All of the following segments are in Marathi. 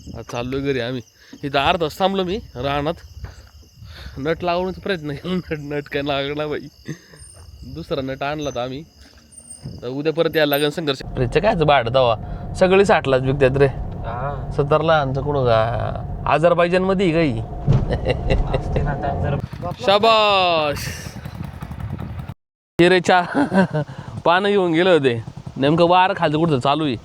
चाललोय घरी आम्ही. इथं अर्धा तास थांबलो मी रानात. नट लावण्याचा प्रयत्न केला, नट काय लागला बाई. दुसरा नट आणला तर आम्ही. तर उद्या परत यायला लागेल संघर्ष. फ्रीजचं कायचं भाडं दवा सगळी साठलाच विकतात रे. 70ला आमचं कुठं का अझरबैजानमध्ये काही. शाबाश. हिरेच्या पानं घेऊन गेलं होते. नेमकं वार खालचं कुठं चालू आहे.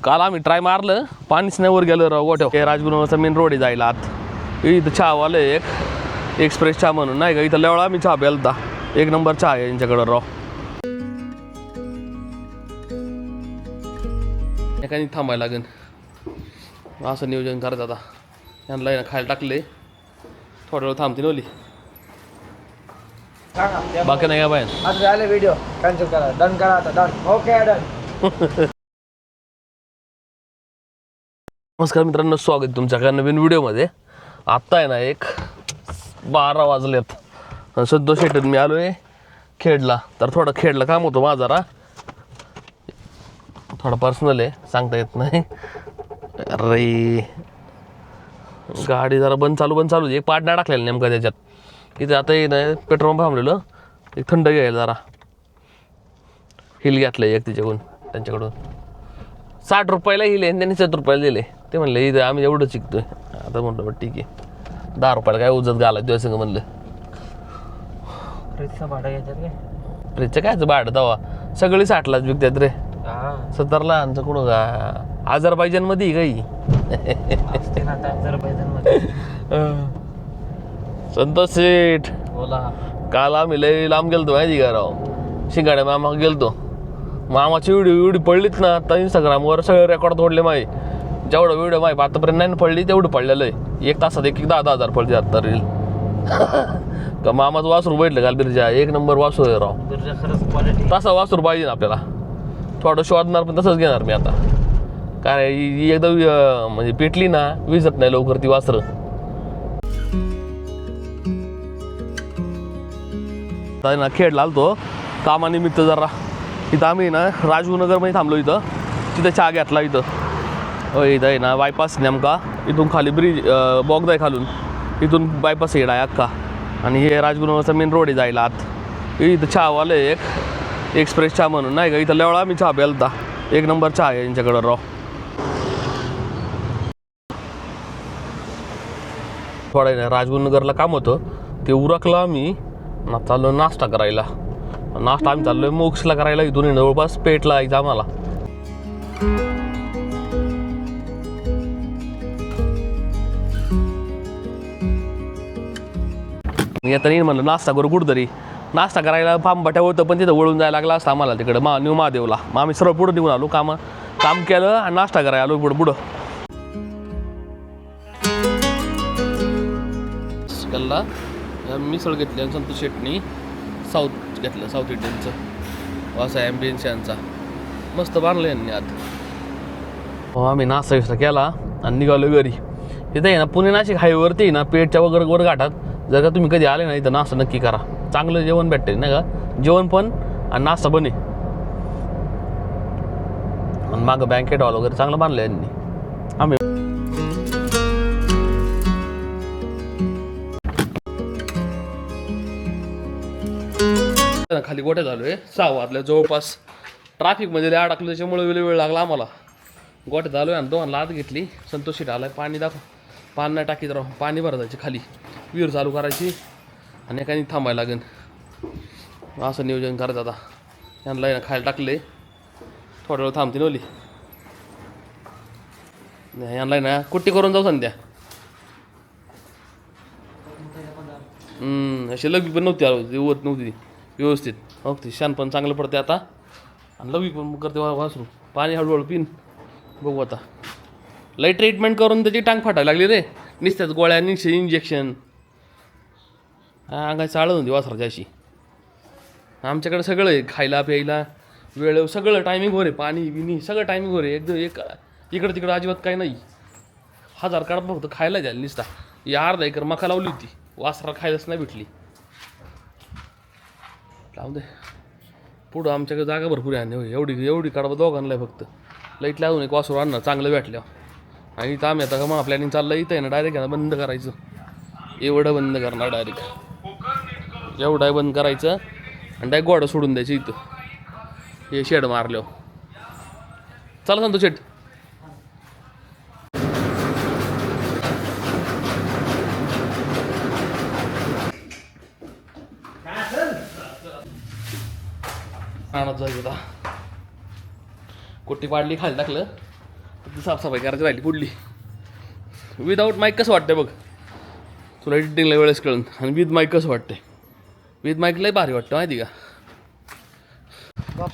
काल आम्ही ट्राय मारलं, पाणीच नाही वर गेलं राव गोठ्यावर. हे राजगुरूचा मेन रोड आहे जायला आत. इथं चहावालं एक एक्सप्रेस चहा म्हणून नाही का, इथं लेवळा आम्ही चहा प्यालता. 1 नंबर चहा आहे यांच्याकडं राव. एकाने थांबायला लागेल असं नियोजन करायचं आता. यांना खायला टाकले, थोडा वेळ थांबतील ओली. बाकी नाही का बाहेर आज झाले व्हिडिओ कॅन्सल करा, डन करा आता, डन. Okay done. नमस्कार मित्रांनो, स्वागत तुमच्या नवीन व्हिडिओमध्ये. आत्ता आहे ना 12 वाजलेत. संतोष शेटन मी आलो आहे खेडला. तर थोडं खेडला काम होतं माझं जरा, थोडं पर्सनल आहे, सांगता येत नाही. अरे गाडी जरा बंद चालू एक पार्ट नाही टाकलेला नेमका त्याच्यात. इथे आता ये ना पेट्रोल पंप थांबलेलं, एक थंड घ्यायला जरा हिल घेतलं एक त्यांच्याकडून 60 रुपयाला हिल आहे, त्यांनी 70 रुपयाला दिले. ते म्हणले इथं आम्ही एवढं शिकतोय. आता म्हटलं ठीक आहे, 10 रुपयाला काय उजत घाला दिवस संग म्हणलं. फ्रीजचं भाडं घेतात काय? फ्रीजचं कायचं भाडं दवा सगळी साठलाच विकतात रे. 70ला आमचं कुठं का अझरबैजानमध्ये काही. संतोष शेठ बोला. काल आम्ही लय लांब गेलतो माहिती का राव. शिंगाड्या मामा गेलतो. मामाची व्हिडिओ पडलीत ना आता इंस्टाग्रामवर सगळे रेकॉर्ड तोडले माही. जेवढं व्हिडिओ माही आतापर्यंत नाही पडली तेवढं पडलेलं आहे. 1 तासात 10,000 पडते आता रील. का मामाचं वासरू बैठलं काल बिरजा, 1 नंबर वासरू आहे राव. तसा वासरू पाहिजे ना आपल्याला. थोडं शोधणार पण तसंच घेणार मी आता. काय एकदा म्हणजे पेटली ना विजत नाही लवकर ती वासरं. ना खेडला आलतो कामानिमित्त जरा. इथं आम्ही ना राजगुरुनगरमध्ये थांबलो. तिथं चहा घेतला. इथं आहे ना बायपास नेमका. इथून खाली ब्रिज बोगदा आहे खालून, इथून बायपास येणार आहे अख्खा. आणि हे राजगुरुनगरचा मेन रोड आहे जायला आत. इथं चहावालं एक एक्सप्रेस चहा म्हणून नाही का, इथं लेवळा आम्ही चहा प्यालता. 1 नंबर चहा आहे यांच्याकडं राव. थोडं आहे ना राजगुरुनगरला काम होतं, ते उरकलं आम्ही ना. चाललो नाश्ता करायला. नाश्ता आम्ही चाललोय मोक्षला करायला. इथून जवळपास पेटला यायचं आम्हाला. येता नाही म्हणलं नाश्ता करू कुठंतरी. नाश्ता करायला पामबाट्या होतं पण तिथं वळून जायला लागला असतं आम्हाला तिकडं न्यू महादेवला. मग आम्ही सर्व पुढं निघून आलो. काम केलं आणि नाश्ता करायला आलो पुढं. कल्ला मिसळ घेतली आणि संतोष शेटनी साऊथ घेतलं, साऊथ इंडियनचं असा ॲम्बियन्स यांचा. मस्त बांधलं यांनी आत. आम्ही नाश्ता केला आणि निघालो घरी. तिथे आहे ना पुणे नाशिक हायवेवरती ना पेठच्या वर घाटात. जर का तुम्ही कधी आले ना इथं नाश्ता नक्की करा. चांगलं जेवण भेटते नाही का, जेवण पण आणि नाश्ता पण आहे. आणि मागं बँकेट हॉल वगैरे चांगलं बांधलं यांनी. आम्ही खाली गोठ्या झालो आहे 6 वाजल्या जवळपास. ट्रॅफिकमध्ये लय अडकलं त्याच्यामुळे वेळ लागला आम्हाला. गोठ्यात झालो आहे आणि 2 लाद घेतली. संतोष शेट आलाय. पाणी दाखव. पाणी नाही टाकीत राहू, पाणी भरत जायचे खाली. विहीर चालू करायची आणि एकाने थांबायला लागेल असं नियोजन करायचं आता. यांना खायला टाकले, थोडा वेळ थांबतील ओली. यांना ना कुट्टी करून जाऊ संध्या. अशी लघवी पण नव्हती होत नव्हती व्यवस्थित. ओके शान पण चांगलं पडते आता. आणि लघवी पण करते वासरू. पाणी हळूहळू पिन बघू आता. लई ट्रीटमेंट करून त्याची टांग फाटायला लागली रे. नुसत्याच गोळ्या इंजेक्शन. अंगाची चाळत होती वासराची अशी. आमच्याकडे सगळं आहे, खायला प्यायला वेळ सगळं टायमिंगवर आहे. पाणी बिनी सगळं टायमिंगवर आहे. एकदम इकडं तिकडं अजिबात काही नाही. 1000 काढत फक्त खायला द्यायला निसता. या अर्धा एकर मका लावली होती, वासरा खायलाच नाही भेटली. लावून दे पुढं आमच्याकडे जागा भरपूर आहे. एवढी काढा दोघांना फक्त. लाईट लावून एक वासरू आणणार चांगलं भेटल्यावर. आणि इथं आम्ही आता मग प्लॅनिंग चाललं इथं आहे ना डायरेक्ट आहे ना बंद करायचं. एवढं बंद करणार डायरेक्ट. एवढं बंद करायचं आणि डायरेक्ट गोडं सोडून द्यायचं इथं हे शेड मारल्यावर. चला सांगतो शेट. आणत जायचं आता. कुट्टी पाडली खाली टाकलं ती साफसफाई करायची राहिली पुढली. विदाऊट माईक कसं वाटतंय बघ तुला एडिटिंगला वेळेस कळून. आणि विथ माईक कसं वाटतंय. विथ माईक लय भारी वाटतं माहिती का.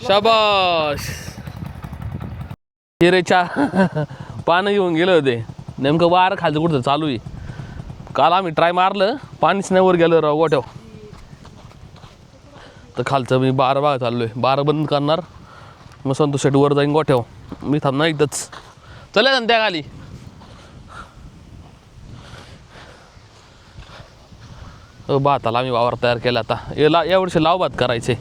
शाबाश. हिरेच्या पानं घेऊन गेलं होते नेमकं वार खालचं कुठं चालू आहे. काल आम्ही ट्राय मारलं पाणीच नाही वर गेलं राव गोठ्याव. तर खालचं मी 12 बागा चाललो आहे. 12 बंद करणार मग संतोष शेट वर जाईन गोठ्याव. मी थांबणार इथंच. चला ना त्या खाली. भाताला आम्ही वावर तयार केला आता. या वर्षी लाव भात करायचे.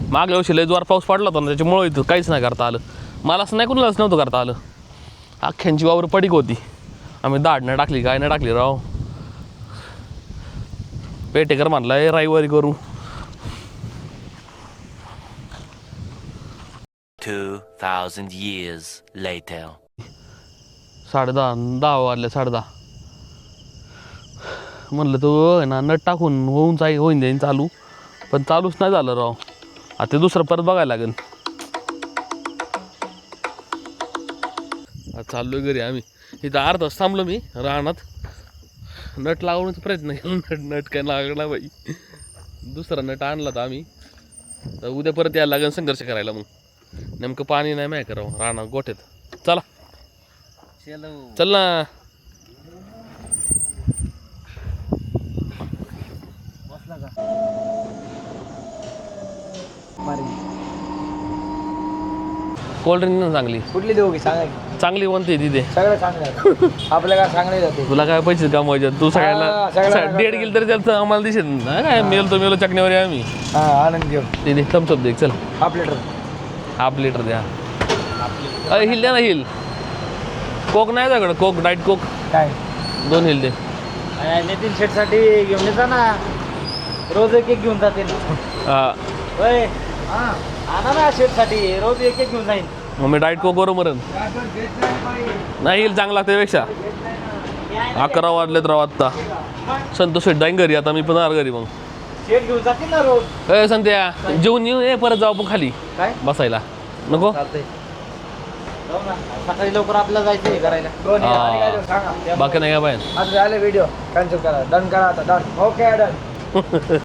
मागल्या वर्षी लय जोर पाऊस पडला होता ना त्याच्यामुळं इथं काहीच नाही करता आलं. मला असं नाही कुणालाच नव्हतं करता आलं. अख्ख्यांची वावर पडीक होती. आम्ही दाढ नाही टाकली काय नाही टाकली राव. पेटेकर म्हणलाय रविवारी करू. 2,000 years later. 10:30 वाजले 10:30. म्हणलं तो आहे ना नट टाकून होईन जाईन चालू. पण चालूच नाही झालं राव. आता ते दुसरं परत बघायला लागेल. चाललोय घरी आम्ही. इथं अर्धा तास थांबलो मी रानात. नट लावण्याचा प्रयत्न केला. नट काय लागला बाई. दुसरा नट आणला तर आम्ही. तर उद्या परत यायला लागेल संघर्ष करायला. मग नेमकं पाणी नाही माहिती करावं रानात गोठ्यात. चला चल ना. कोल्ड्रिंक ना चांगली कुठली देऊ की सांगा की. चांगली बनते तिथे. सगळं चांगलं आहे. आपल्या काय चांगले जाते. तुला काय पैसे कमवायचे तू हा, सगळ्याला सगळ्यांना डेट गेली तरी त्याचं आम्हाला दिसेल नाही काय. मेलो चकण्यावर आहे आम्ही. हा आनंद घेऊ. तिथे थम्सअप दे चल. Half litre. हाफ लिटर द्या. हिल द्या ना हिल. कोक नाही त्याकडं कोक डाईट कोक काय 2 हिल दे. नितीन शेटसाठी घेऊन येता ना. रोज एक एक घेऊन जाते ना. हा होय हा आणा ना शेटसाठी. रोज एक एक घेऊन जाईन. मग मी डाईट कोक बरोबर नाही हिल चांगला त्यापेक्षा. 11 वाजलेत राव आत्ता. संतोष शेट जाईन घरी आता. मी पण आर घरी. मग शेट घेऊन जातील ना रोज. ए संध्या जेवून येऊ. परत जाऊ पण खाली काय बसायला नको. चालतंय जाऊ ना. सकाळी लवकर आपल्याला जायचं हे करायला. बाकी नाही का बाहेर. आता झाले व्हिडिओ कॅन्सल करा. डन करा आता. डन. Okay done.